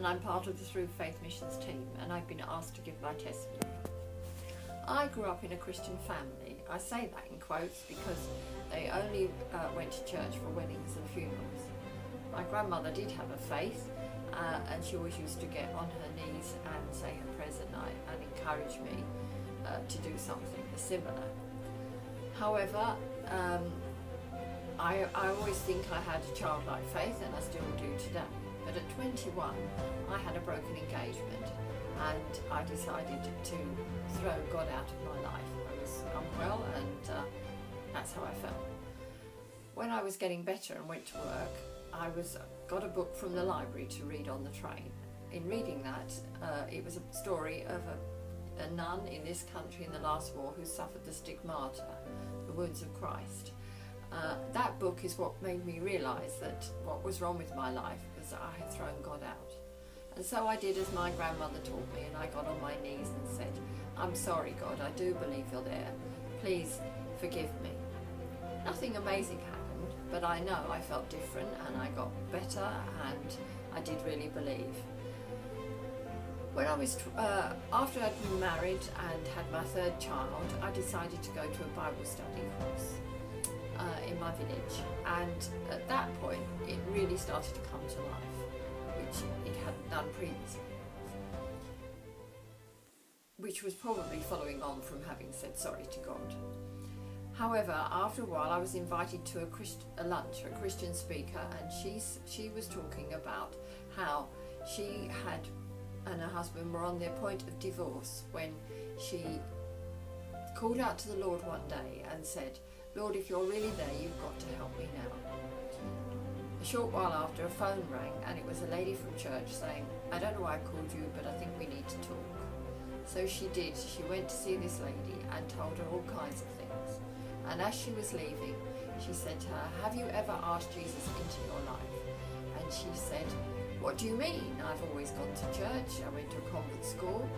and I'm part of the Through Faith Missions team, and I've been asked to give my testimony. I grew up in a Christian family. I say that in quotes because they only went to church for weddings and funerals. My grandmother did have a faith, and she always used to get on her knees and say her prayers at night and encourage me to do something similar. However, I always think I had a childlike faith, and I still do today. But at 21, I had a broken engagement, and I decided to throw God out of my life. I was unwell, and that's how I felt. When I was getting better and went to work, I got a book from the library to read on the train. In reading that, it was a story of a nun in this country in the last war who suffered the stigmata, the wounds of Christ. That book is what made me realise that what was wrong with my life was that I had thrown God out. And so I did as my grandmother taught me, and I got on my knees and said, "I'm sorry, God, I do believe you're there. Please forgive me." Nothing amazing happened, but I know I felt different, and I got better, and I did really believe. When I was, after I'd been married and had my third child, I decided to go to a Bible study course in my village, and at that point it really started to come to life, which it hadn't done previously, which was probably following on from having said sorry to God. However, after a while I was invited to a lunch, a Christian speaker, and she was talking about how she had and her husband were on their point of divorce when she called out to the Lord one day and said, "Lord, if you're really there, you've got to help me now." A short while after, a phone rang, and it was a lady from church saying, "I don't know why I called you, but I think we need to talk." So she did. She went to see this lady and told her all kinds of things. And as she was leaving, she said to her, "Have you ever asked Jesus into your life?" And she said, "What do you mean? I've always gone to church. I went to a convent school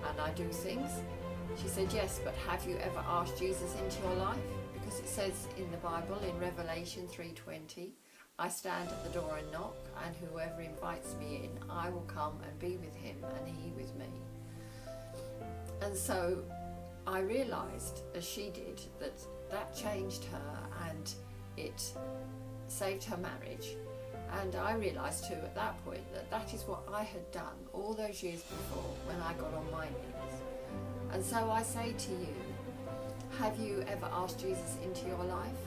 and I do things." She said, "Yes, but have you ever asked Jesus into your life? Because it says in the Bible, in Revelation 3:20, I stand at the door and knock, and whoever invites me in, I will come and be with him and he with me." And so I realised, as she did, that changed her, and it saved her marriage. And I realised too at that point that is what I had done all those years before when I got on my knees. And so I say to you, have you ever asked Jesus into your life?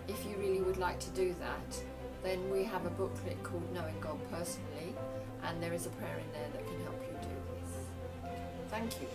If you really would like to do that, then we have a booklet called Knowing God Personally, and there is a prayer in there that can help you do this. Thank you.